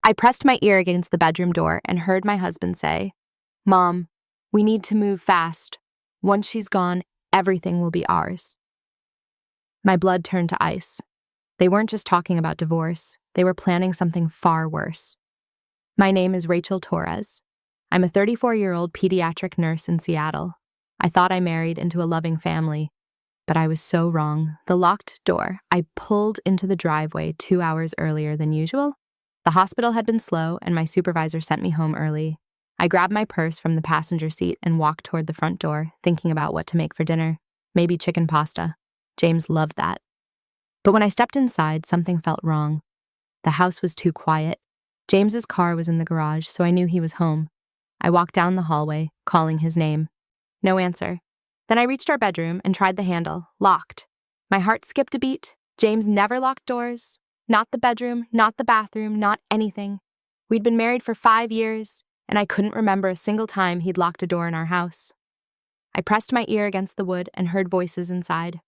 I pressed my ear against the bedroom door and heard my husband say, "Mom, we need to move fast. Once she's gone, everything will be ours." My blood turned to ice. They weren't just talking about divorce, they were planning something far worse. My name is Rachel Torres. I'm a 34-year-old pediatric nurse in Seattle. I thought I married into a loving family, but I was so wrong. The locked door. I pulled into the driveway 2 hours earlier than usual. The hospital had been slow, and my supervisor sent me home early. I grabbed my purse from the passenger seat and walked toward the front door, thinking about what to make for dinner. Maybe chicken pasta. James loved that. But when I stepped inside, something felt wrong. The house was too quiet. James's car was in the garage, so I knew he was home. I walked down the hallway, calling his name. No answer. Then I reached our bedroom and tried the handle. Locked. My heart skipped a beat. James never locked doors. Not the bedroom, not the bathroom, not anything. We'd been married for 5 years, and I couldn't remember a single time he'd locked a door in our house. I pressed my ear against the wood and heard voices inside.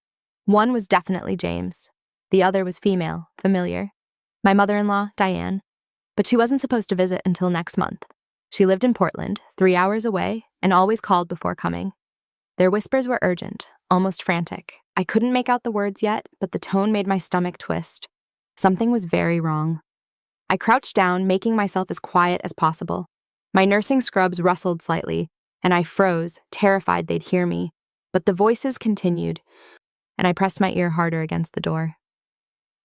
One was definitely James. The other was female, familiar. My mother-in-law, Diane. But she wasn't supposed to visit until next month. She lived in Portland, 3 hours away, and always called before coming. Their whispers were urgent, almost frantic. I couldn't make out the words yet, but the tone made my stomach twist. Something was very wrong. I crouched down, making myself as quiet as possible. My nursing scrubs rustled slightly, and I froze, terrified they'd hear me. But the voices continued, and I pressed my ear harder against the door.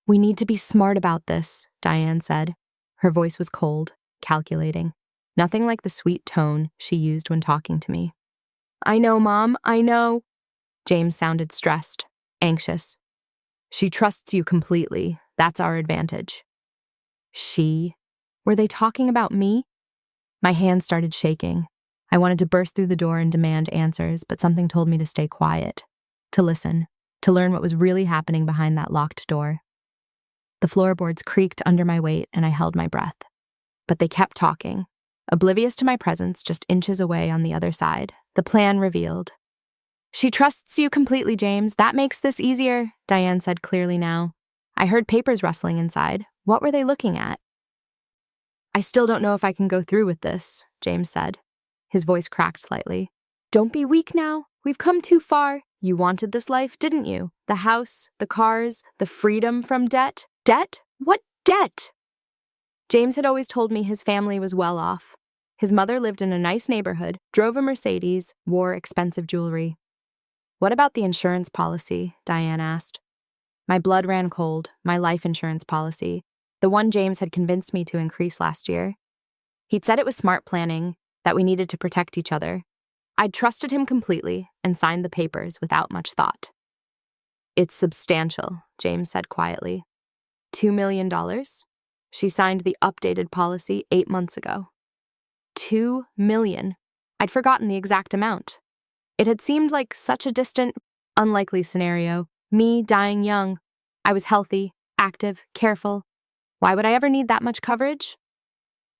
"We need to be smart about this," Diane said. Her voice was cold, calculating. Nothing like the sweet tone she used when talking to me. "I know, Mom, I know." James sounded stressed, anxious. "She trusts you completely. That's our advantage." She? Were they talking about me? My hands started shaking. I wanted to burst through the door and demand answers, but something told me to stay quiet, to listen, to learn what was really happening behind that locked door. The floorboards creaked under my weight, and I held my breath. But they kept talking, oblivious to my presence just inches away on the other side. The plan revealed. "She trusts you completely, James. That makes this easier," Diane said clearly now. I heard papers rustling inside. What were they looking at? "I still don't know if I can go through with this," James said. His voice cracked slightly. "Don't be weak now. We've come too far. You wanted this life, didn't you? The house, the cars, the freedom from debt. Debt? What debt?" James had always told me his family was well off. His mother lived in a nice neighborhood, drove a Mercedes, wore expensive jewelry. "What about the insurance policy?" Diane asked. My blood ran cold. My life insurance policy, the one James had convinced me to increase last year. He'd said it was smart planning, that we needed to protect each other. I'd trusted him completely and signed the papers without much thought. "It's substantial," James said quietly. $2 million? She signed the updated policy 8 months ago. $2 million. I'd forgotten the exact amount. It had seemed like such a distant, unlikely scenario. Me dying young. I was healthy, active, careful. Why would I ever need that much coverage?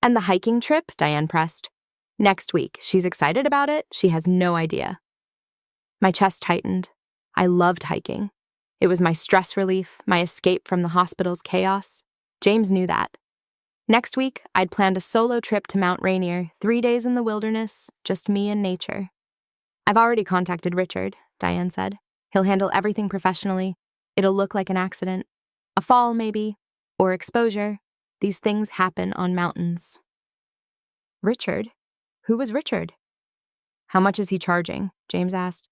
"And the hiking trip?" Diane pressed. "Next week. She's excited about it. She has no idea." My chest tightened. I loved hiking. It was my stress relief, my escape from the hospital's chaos. James knew that. Next week, I'd planned a solo trip to Mount Rainier, 3 days in the wilderness, just me and nature. "I've already contacted Richard," Diane said. "He'll handle everything professionally. It'll look like an accident. A fall, maybe, or exposure. These things happen on mountains." Richard? Who was Richard? "How much is he charging?" James asked.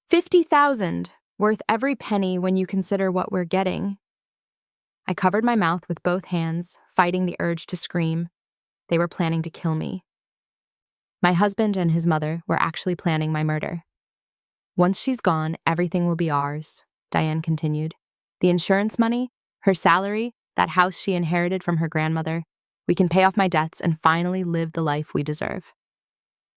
$50,000, worth every penny when you consider what we're getting. I covered my mouth with both hands, fighting the urge to scream. They were planning to kill me. My husband and his mother were actually planning my murder. "Once she's gone, everything will be ours," Diane continued. "The insurance money, her salary, that house she inherited from her grandmother. We can pay off my debts and finally live the life we deserve."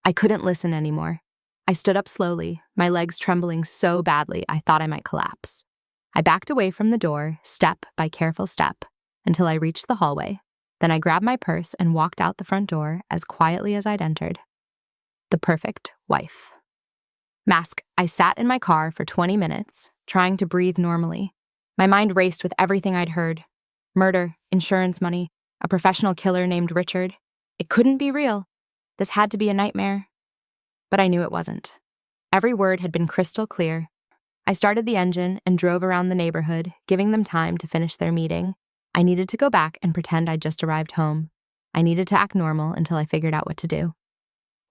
I couldn't listen anymore. I stood up slowly, my legs trembling so badly I thought I might collapse. I backed away from the door, step by careful step, until I reached the hallway. Then I grabbed my purse and walked out the front door as quietly as I'd entered. The perfect wife. Mask, I sat in my car for 20 minutes, trying to breathe normally. My mind raced with everything I'd heard. Murder, insurance money, A professional killer named Richard. It couldn't be real. This had to be a nightmare. But I knew it wasn't. Every word had been crystal clear. I started the engine and drove around the neighborhood, giving them time to finish their meeting. I needed to go back and pretend I'd just arrived home. I needed to act normal until I figured out what to do.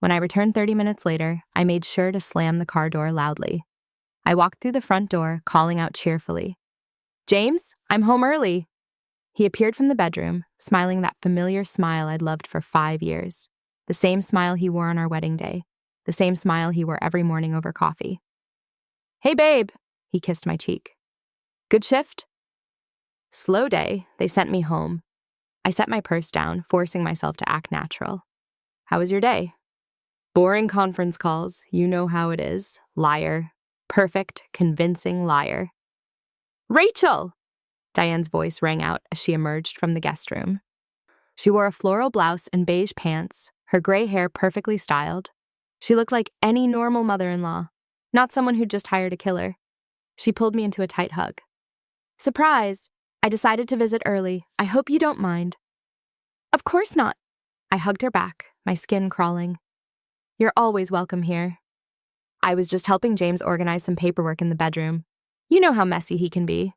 When I returned 30 minutes later, I made sure to slam the car door loudly. I walked through the front door, calling out cheerfully, "James, I'm home early." He appeared from the bedroom, smiling that familiar smile I'd loved for 5 years. The same smile he wore on our wedding day. The same smile he wore every morning over coffee. "Hey, babe," he kissed my cheek. "Good shift?" Slow day, they sent me home. I set my purse down, forcing myself to act natural. "How was your day?" "Boring conference calls, you know how it is. Liar. Perfect, convincing liar." "Rachel!" Diane's voice rang out as she emerged from the guest room. She wore a floral blouse and beige pants, her gray hair perfectly styled. She looked like any normal mother-in-law, not someone who'd just hired a killer. She pulled me into a tight hug. "Surprise! I decided to visit early. I hope you don't mind." "Of course not." I hugged her back, my skin crawling. "You're always welcome here." I was just helping James organize some paperwork in the bedroom. You know how messy he can be.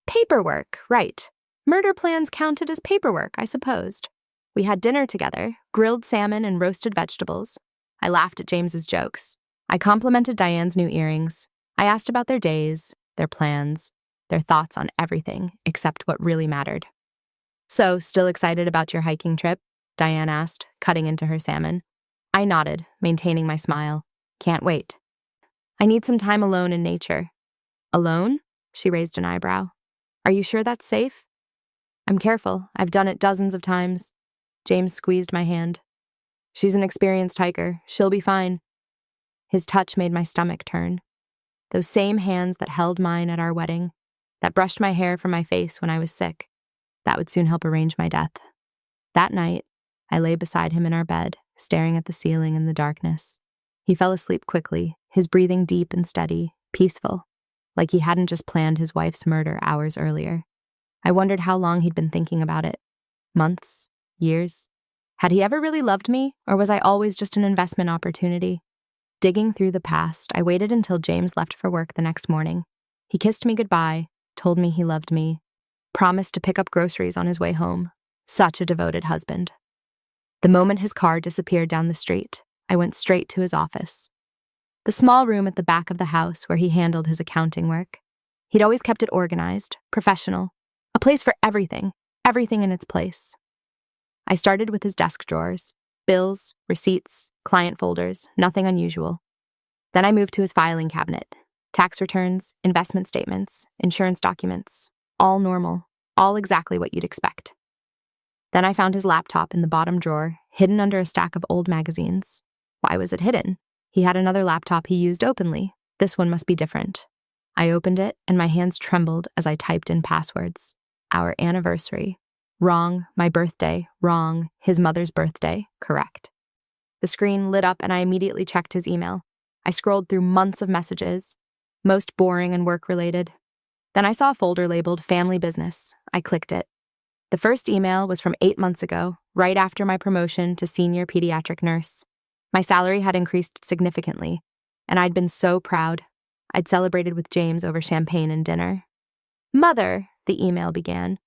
Paperwork, right. Murder plans counted as paperwork, I supposed. We had dinner together, grilled salmon and roasted vegetables. I laughed at James's jokes. I complimented Diane's new earrings. I asked about their days, their plans, their thoughts on everything except what really mattered. "So, still excited about your hiking trip?" Diane asked, cutting into her salmon. I nodded, maintaining my smile. "Can't wait." "I need some time alone in nature." "Alone?" She raised an eyebrow. "Are you sure that's safe?" "I'm careful. I've done it dozens of times." James squeezed my hand. "She's an experienced hiker. She'll be fine." His touch made my stomach turn. Those same hands that held mine at our wedding, that brushed my hair from my face when I was sick, that would soon help arrange my death. That night, I lay beside him in our bed, staring at the ceiling in the darkness. He fell asleep quickly, his breathing deep and steady, peaceful, like he hadn't just planned his wife's murder hours earlier. I wondered how long he'd been thinking about it. Months? Years? Had he ever really loved me, or was I always just an investment opportunity? Digging through the past, I waited until James left for work the next morning. He kissed me goodbye, told me he loved me, promised to pick up groceries on his way home. Such a devoted husband. The moment his car disappeared down the street, I went straight to his office. The small room at the back of the house where he handled his accounting work. He'd always kept it organized, professional, a place for everything in its place. I started with his desk drawers, bills, receipts, client folders, nothing unusual. Then I moved to his filing cabinet, tax returns, investment statements, insurance documents, all normal, all exactly what you'd expect. Then I found his laptop in the bottom drawer, hidden under a stack of old magazines. Why was it hidden? He had another laptop he used openly. This one must be different. I opened it, and my hands trembled as I typed in passwords. Our anniversary. Wrong. My birthday. Wrong. His mother's birthday. Correct. The screen lit up, and I immediately checked his email. I scrolled through months of messages, most boring and work-related. Then I saw a folder labeled Family Business. I clicked it. The first email was from 8 months ago, right after my promotion to senior pediatric nurse. My salary had increased significantly, and I'd been so proud. I'd celebrated with James over champagne and dinner. "Mother," the email began,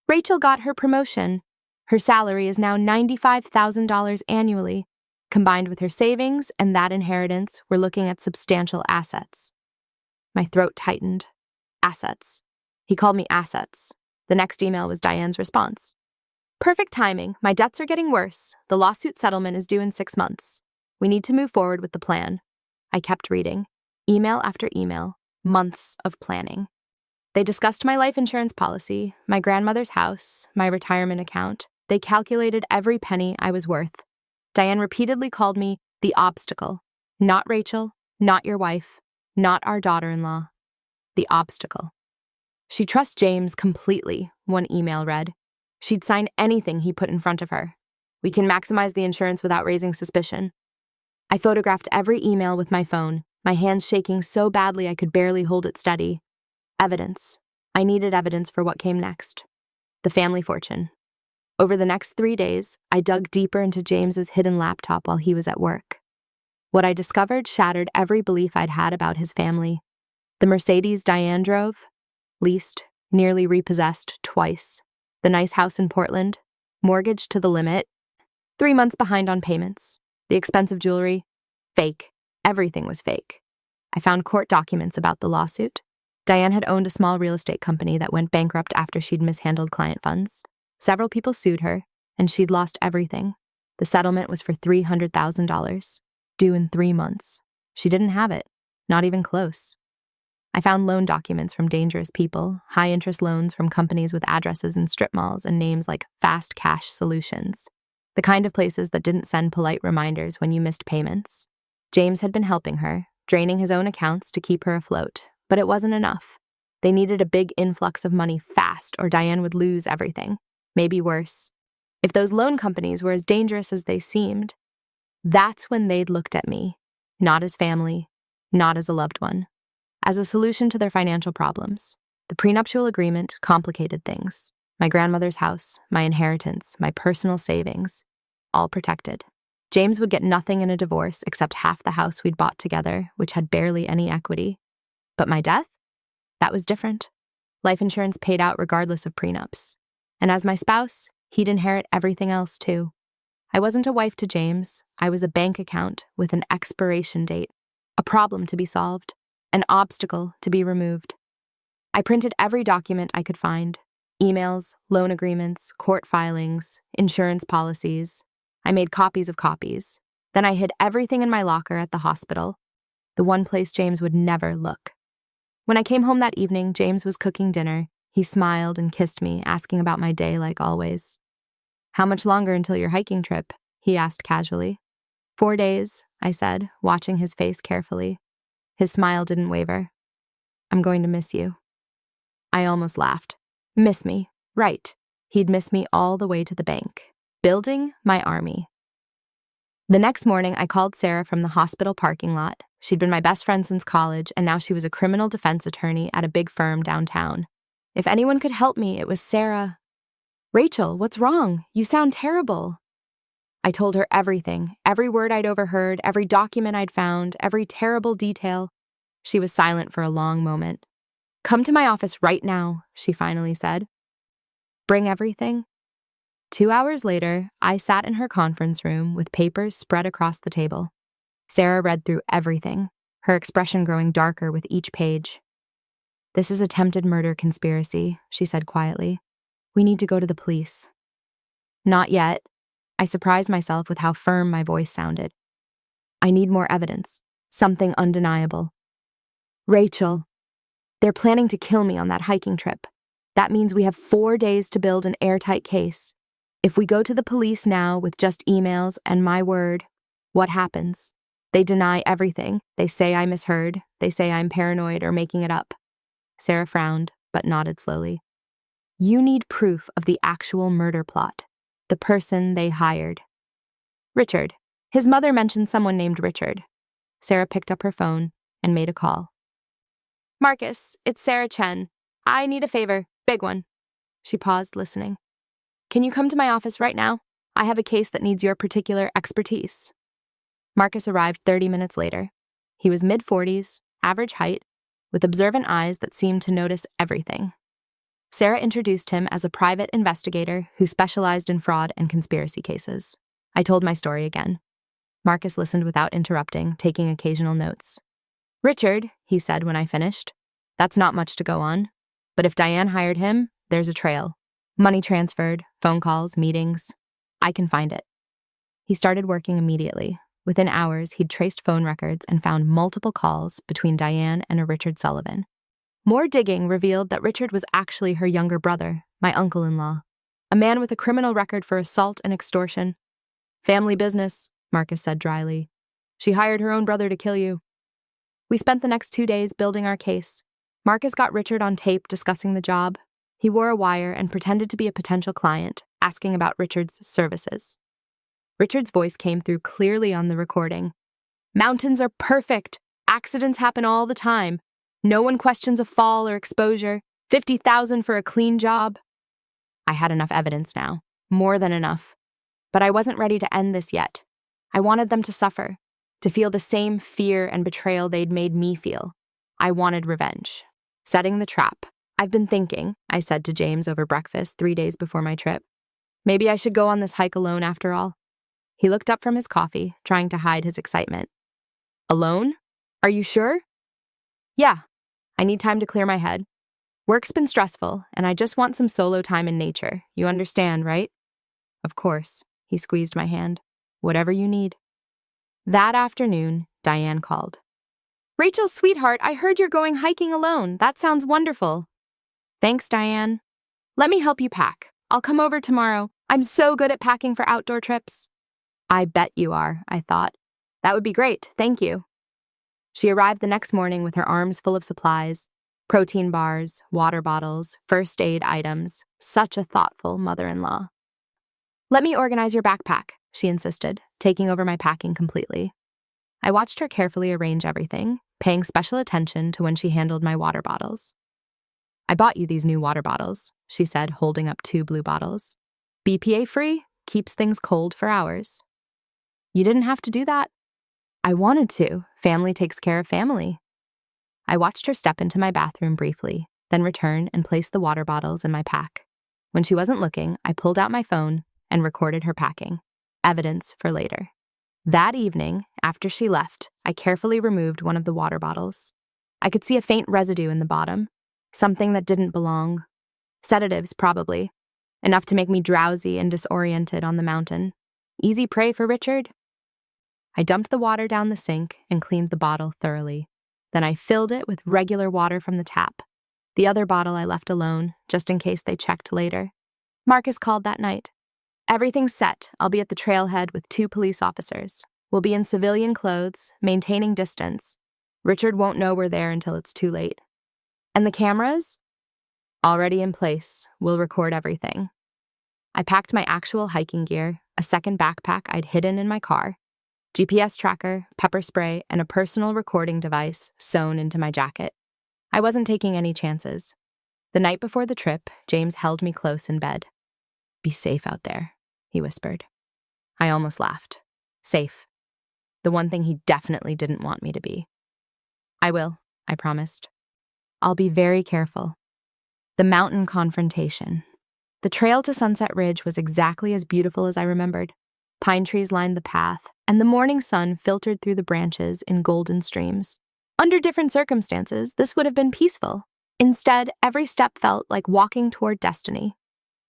"Rachel got her promotion. Her salary is now $95,000 annually. Combined with her savings and that inheritance, we're looking at substantial assets." My throat tightened. Assets. He called me assets. The next email was Diane's response. "Perfect timing. My debts are getting worse. The lawsuit settlement is due in 6 months. We need to move forward with the plan." I kept reading. Email after email. Months of planning. They discussed my life insurance policy, my grandmother's house, my retirement account. They calculated every penny I was worth. Diane repeatedly called me the obstacle. Not Rachel, not your wife, not our daughter-in-law. The obstacle. She trusts James completely, one email read. She'd sign anything he put in front of her. We can maximize the insurance without raising suspicion. I photographed every email with my phone, my hands shaking so badly I could barely hold it steady. Evidence. I needed evidence for what came next. The family fortune. Over the next 3 days, I dug deeper into James's hidden laptop while he was at work. What I discovered shattered every belief I'd had about his family. The Mercedes Diane drove, leased, nearly repossessed twice. The nice house in Portland, mortgaged to the limit, 3 months behind on payments. The expensive jewelry, fake. Everything was fake. I found court documents about the lawsuit. Diane had owned a small real estate company that went bankrupt after she'd mishandled client funds. Several people sued her, and she'd lost everything. The settlement was for $300,000, due in 3 months. She didn't have it, not even close. I found loan documents from dangerous people, high-interest loans from companies with addresses in strip malls and names like Fast Cash Solutions, the kind of places that didn't send polite reminders when you missed payments. James had been helping her, draining his own accounts to keep her afloat, but it wasn't enough. They needed a big influx of money fast, or Diane would lose everything. Maybe worse. If those loan companies were as dangerous as they seemed, that's when they'd looked at me, not as family, not as a loved one, as a solution to their financial problems. The prenuptial agreement complicated things. My grandmother's house, my inheritance, my personal savings, all protected. James would get nothing in a divorce except half the house we'd bought together, which had barely any equity. But my death? That was different. Life insurance paid out regardless of prenups. And as my spouse, he'd inherit everything else too. I wasn't a wife to James. I was a bank account with an expiration date, a problem to be solved, an obstacle to be removed. I printed every document I could find: emails, loan agreements, court filings, insurance policies. I made copies of copies. Then I hid everything in my locker at the hospital, the one place James would never look. When I came home that evening, James was cooking dinner. He smiled and kissed me, asking about my day like always. "How much longer until your hiking trip?" he asked casually. 4 days, I said, watching his face carefully. His smile didn't waver. "I'm going to miss you." I almost laughed. Miss me? Right. He'd miss me all the way to the bank. Building my army. The next morning, I called Sarah from the hospital parking lot. She'd been my best friend since college, and now she was a criminal defense attorney at a big firm downtown. If anyone could help me, it was Sarah. "Rachel, what's wrong? You sound terrible." I told her everything, every word I'd overheard, every document I'd found, every terrible detail. She was silent for a long moment. "Come to my office right now," she finally said. "Bring everything?" 2 hours later, I sat in her conference room with papers spread across the table. Sarah read through everything, her expression growing darker with each page. "This is attempted murder conspiracy," she said quietly. "We need to go to the police." "Not yet." I surprised myself with how firm my voice sounded. "I need more evidence, something undeniable." "Rachel, they're planning to kill me on that hiking trip. That means we have 4 days to build an airtight case. If we go to the police now with just emails and my word, what happens? They deny everything. They say I misheard. They say I'm paranoid or making it up." Sarah frowned, but nodded slowly. "You need proof of the actual murder plot, the person they hired." "Richard." His mother mentioned someone named Richard. Sarah picked up her phone and made a call. "Marcus, it's Sarah Chen. I need a favor, big one." She paused, listening. "Can you come to my office right now? I have a case that needs your particular expertise." Marcus arrived 30 minutes later. He was mid-40s, average height, with observant eyes that seemed to notice everything. Sarah introduced him as a private investigator who specialized in fraud and conspiracy cases. I told my story again. Marcus listened without interrupting, taking occasional notes. "Richard," he said when I finished, "that's not much to go on. But if Diane hired him, there's a trail. Money transferred, phone calls, meetings. I can find it." He started working immediately. Within hours, he'd traced phone records and found multiple calls between Diane and a Richard Sullivan. More digging revealed that Richard was actually her younger brother, my uncle-in-law, a man with a criminal record for assault and extortion. "Family business," Marcus said dryly. "She hired her own brother to kill you." We spent the next 2 days building our case. Marcus got Richard on tape discussing the job. He wore a wire and pretended to be a potential client, asking about Richard's services. Richard's voice came through clearly on the recording. "Mountains are perfect. Accidents happen all the time. No one questions a fall or exposure. 50,000 for a clean job." I had enough evidence now. More than enough. But I wasn't ready to end this yet. I wanted them to suffer, to feel the same fear and betrayal they'd made me feel. I wanted revenge. Setting the trap. I've been thinking, I said to James over breakfast 3 days before my trip. Maybe I should go on this hike alone after all. He looked up from his coffee, trying to hide his excitement. Alone? Are you sure? Yeah. I need time to clear my head. Work's been stressful, and I just want some solo time in nature. You understand, right? Of course. He squeezed my hand. Whatever you need. That afternoon, Diane called. Rachel, sweetheart, I heard you're going hiking alone. That sounds wonderful. Thanks, Diane. Let me help you pack. I'll come over tomorrow. I'm so good at packing for outdoor trips. I bet you are, I thought. That would be great, thank you. She arrived the next morning with her arms full of supplies, protein bars, water bottles, first aid items. Such a thoughtful mother-in-law. Let me organize your backpack, she insisted, taking over my packing completely. I watched her carefully arrange everything, paying special attention to when she handled my water bottles. I bought you these new water bottles, she said, holding up 2 blue bottles. BPA-free, keeps things cold for hours. You didn't have to do that. I wanted to. Family takes care of family. I watched her step into my bathroom briefly, then return and place the water bottles in my pack. When she wasn't looking, I pulled out my phone and recorded her packing. Evidence for later. That evening, after she left, I carefully removed one of the water bottles. I could see a faint residue in the bottom, something that didn't belong. Sedatives, probably. Enough to make me drowsy and disoriented on the mountain. Easy prey for Richard. I dumped the water down the sink and cleaned the bottle thoroughly. Then I filled it with regular water from the tap. The other bottle I left alone, just in case they checked later. Marcus called that night. Everything's set. I'll be at the trailhead with 2 police officers. We'll be in civilian clothes, maintaining distance. Richard won't know we're there until it's too late. And the cameras? Already in place. We'll record everything. I packed my actual hiking gear, a second backpack I'd hidden in my car, GPS tracker, pepper spray, and a personal recording device sewn into my jacket. I wasn't taking any chances. The night before the trip, James held me close in bed. Be safe out there, he whispered. I almost laughed. Safe. The one thing he definitely didn't want me to be. I will, I promised. I'll be very careful. The mountain confrontation. The trail to Sunset Ridge was exactly as beautiful as I remembered. Pine trees lined the path, and the morning sun filtered through the branches in golden streams. Under different circumstances, this would have been peaceful. Instead, every step felt like walking toward destiny.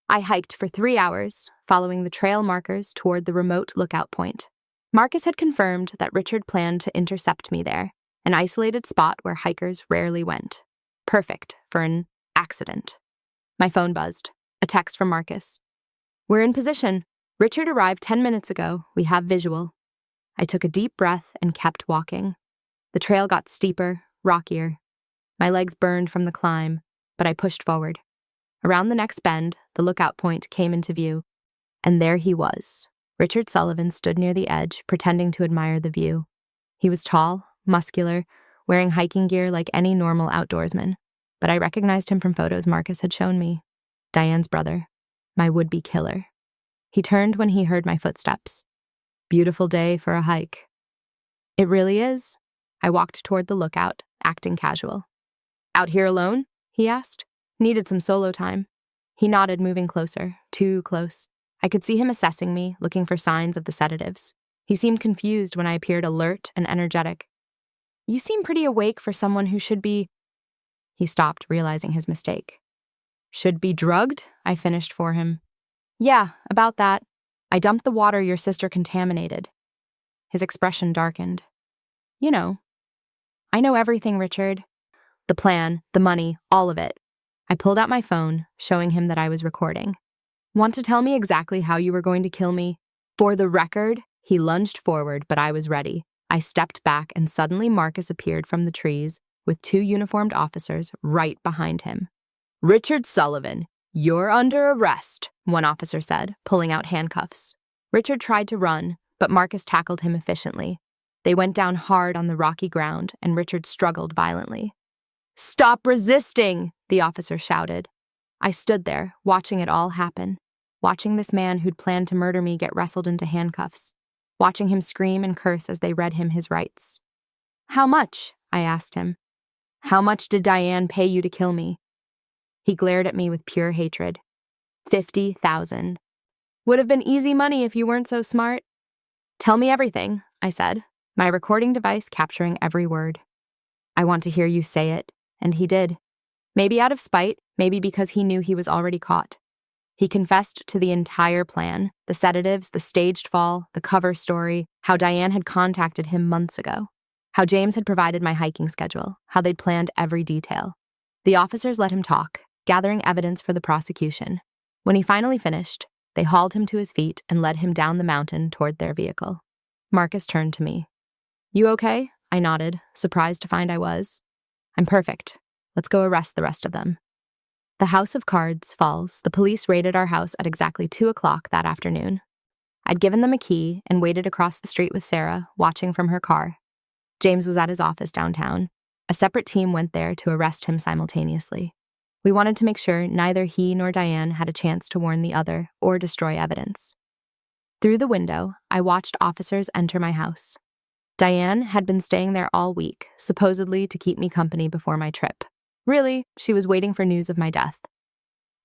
I hiked for 3 hours, following the trail markers toward the remote lookout point. Marcus had confirmed that Richard planned to intercept me there, an isolated spot where hikers rarely went. Perfect for an accident. My phone buzzed. A text from Marcus. We're in position. Richard arrived 10 minutes ago. We have visual. I took a deep breath and kept walking. The trail got steeper, rockier. My legs burned from the climb, but I pushed forward. Around the next bend, the lookout point came into view, and there he was. Richard Sullivan stood near the edge, pretending to admire the view. He was tall, muscular, wearing hiking gear like any normal outdoorsman, but I recognized him from photos Marcus had shown me. Diane's brother, my would-be killer. He turned when he heard my footsteps. Beautiful day for a hike. It really is. I walked toward the lookout, acting casual. Out here alone? He asked. Needed some solo time. He nodded, moving closer, too close. I could see him assessing me, looking for signs of the sedatives. He seemed confused when I appeared alert and energetic. You seem pretty awake for someone who should be... He stopped, realizing his mistake. Should be drugged? I finished for him. Yeah, about that. I dumped the water your sister contaminated. His expression darkened. You know. I know everything, Richard. The plan, the money, all of it. I pulled out my phone, showing him that I was recording. Want to tell me exactly how you were going to kill me? For the record, he lunged forward, but I was ready. I stepped back, and suddenly Marcus appeared from the trees with 2 uniformed officers right behind him. Richard Sullivan, you're under arrest, one officer said, pulling out handcuffs. Richard tried to run, but Marcus tackled him efficiently. They went down hard on the rocky ground, and Richard struggled violently. Stop resisting, the officer shouted. I stood there, watching it all happen. watching this man who'd planned to murder me get wrestled into handcuffs, watching him scream and curse as they read him his rights. "How much?" I asked him. "How much did Diane pay you to kill me?" He glared at me with pure hatred. 50,000. Would have been easy money if you weren't so smart. "Tell me everything," I said, my recording device capturing every word. "I want to hear you say it," and he did. Maybe out of spite, maybe because he knew he was already caught. He confessed to the entire plan, the sedatives, the staged fall, the cover story, how Diane had contacted him months ago, how James had provided my hiking schedule, how they'd planned every detail. The officers let him talk, gathering evidence for the prosecution. When he finally finished, they hauled him to his feet and led him down the mountain toward their vehicle. Marcus turned to me. "You okay?" I nodded, surprised to find I was. "I'm perfect. Let's go arrest the rest of them." The House of Cards falls. The police raided our house at exactly 2 o'clock that afternoon. I'd given them a key and waited across the street with Sarah, watching from her car. James was at his office downtown. A separate team went there to arrest him simultaneously. We wanted to make sure neither he nor Diane had a chance to warn the other or destroy evidence. Through the window, I watched officers enter my house. Diane had been staying there all week, supposedly to keep me company before my trip. Really, she was waiting for news of my death.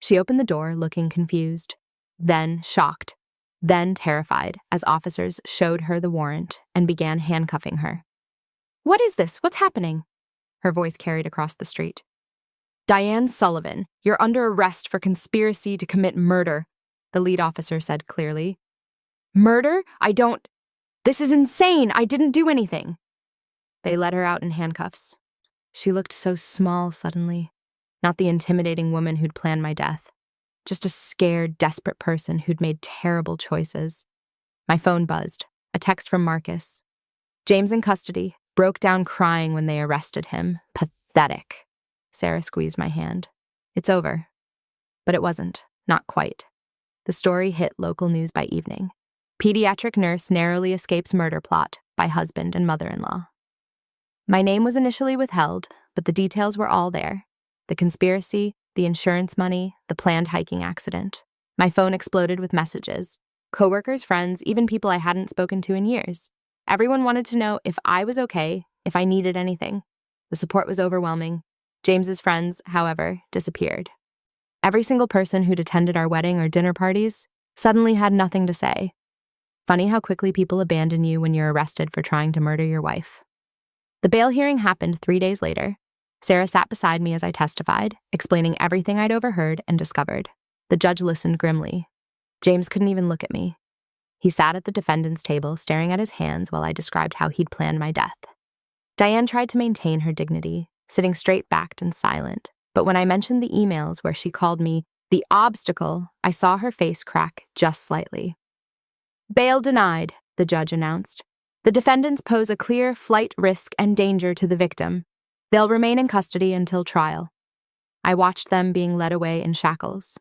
She opened the door, looking confused, then shocked, then terrified as officers showed her the warrant and began handcuffing her. "What is this? What's happening?" Her voice carried across the street. "Diane Sullivan, you're under arrest for conspiracy to commit murder," the lead officer said clearly. "Murder? This is insane! I didn't do anything." They let her out in handcuffs. She looked so small suddenly, not the intimidating woman who'd planned my death, just a scared, desperate person who'd made terrible choices. My phone buzzed, a text from Marcus. "James in custody, broke down crying when they arrested him. Pathetic." Sarah squeezed my hand. "It's over." But it wasn't, not quite. The story hit local news by evening. Pediatric nurse narrowly escapes murder plot by husband and mother-in-law. My name was initially withheld, but the details were all there. The conspiracy, the insurance money, the planned hiking accident. My phone exploded with messages. Coworkers, friends, even people I hadn't spoken to in years. Everyone wanted to know if I was okay, if I needed anything. The support was overwhelming. James's friends, however, disappeared. Every single person who'd attended our wedding or dinner parties suddenly had nothing to say. Funny how quickly people abandon you when you're arrested for trying to murder your wife. The bail hearing happened 3 days later. Sarah sat beside me as I testified, explaining everything I'd overheard and discovered. The judge listened grimly. James couldn't even look at me. He sat at the defendant's table, staring at his hands while I described how he'd planned my death. Diane tried to maintain her dignity, sitting straight-backed and silent, but when I mentioned the emails where she called me the obstacle, I saw her face crack just slightly. "Bail denied," the judge announced. "The defendants pose a clear flight risk and danger to the victim. They'll remain in custody until trial." I watched them being led away in shackles.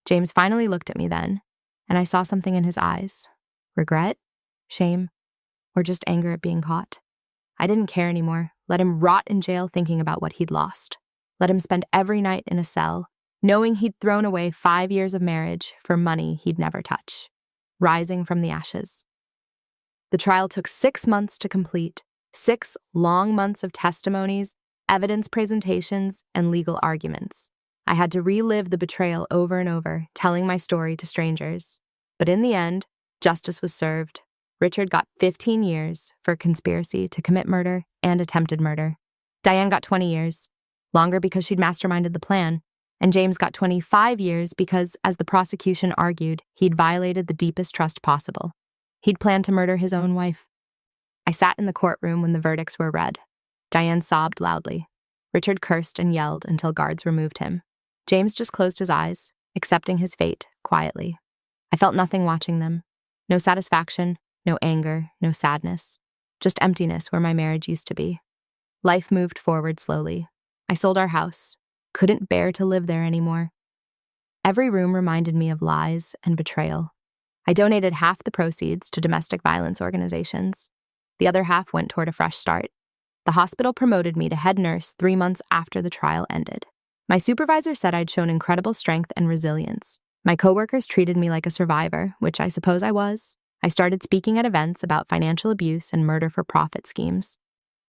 James finally looked at me then, and I saw something in his eyes. Regret? Shame? Or just anger at being caught? I didn't care anymore. Let him rot in jail thinking about what he'd lost. Let him spend every night in a cell, knowing he'd thrown away 5 years of marriage for money he'd never touch. Rising from the ashes. The trial took 6 months to complete, 6 long months of testimonies, evidence presentations, and legal arguments. I had to relive the betrayal over and over, telling my story to strangers. But in the end, justice was served. Richard got 15 years for conspiracy to commit murder and attempted murder. Diane got 20 years, longer because she'd masterminded the plan, and James got 25 years because, as the prosecution argued, he'd violated the deepest trust possible. He'd planned to murder his own wife. I sat in the courtroom when the verdicts were read. Diane sobbed loudly. Richard cursed and yelled until guards removed him. James just closed his eyes, accepting his fate quietly. I felt nothing watching them. No satisfaction, no anger, no sadness. Just emptiness where my marriage used to be. Life moved forward slowly. I sold our house. Couldn't bear to live there anymore. Every room reminded me of lies and betrayal. I donated half the proceeds to domestic violence organizations. The other half went toward a fresh start. The hospital promoted me to head nurse 3 months after the trial ended. My supervisor said I'd shown incredible strength and resilience, My coworkers treated me like a survivor, which I suppose I was. I started speaking at events about financial abuse and murder-for-profit schemes.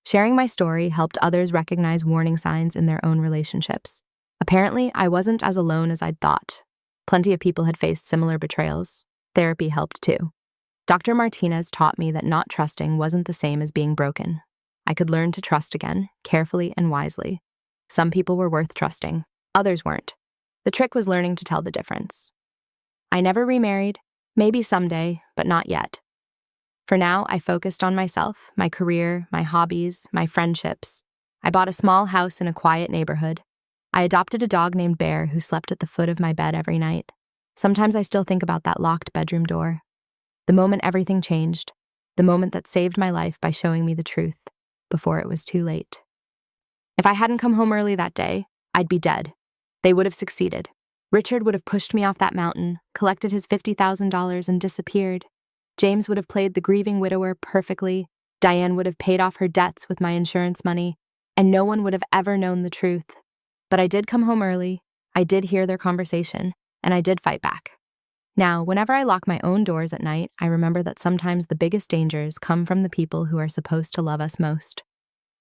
Sharing my story helped others recognize warning signs in their own relationships. Apparently, I wasn't as alone as I'd thought. Plenty of people had faced similar betrayals. Therapy helped too. Dr. Martinez taught me that not trusting wasn't the same as being broken. I could learn to trust again, carefully and wisely. Some people were worth trusting, others weren't. The trick was learning to tell the difference. I never remarried, maybe someday, but not yet. For now, I focused on myself, my career, my hobbies, my friendships. I bought a small house in a quiet neighborhood. I adopted a dog named Bear who slept at the foot of my bed every night. Sometimes I still think about that locked bedroom door. The moment everything changed, the moment that saved my life by showing me the truth before it was too late. If I hadn't come home early that day, I'd be dead. They would have succeeded. Richard would have pushed me off that mountain, collected his $50,000 and disappeared. James would have played the grieving widower perfectly. Diane would have paid off her debts with my insurance money, and no one would have ever known the truth. But I did come home early, I did hear their conversation, and I did fight back. Now, whenever I lock my own doors at night, I remember that sometimes the biggest dangers come from the people who are supposed to love us most.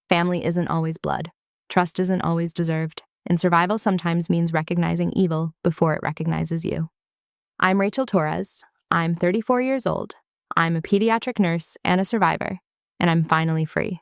Family isn't always blood. Trust isn't always deserved. And survival sometimes means recognizing evil before it recognizes you. I'm Rachel Torres. I'm 34 years old. I'm a pediatric nurse and a survivor, and I'm finally free.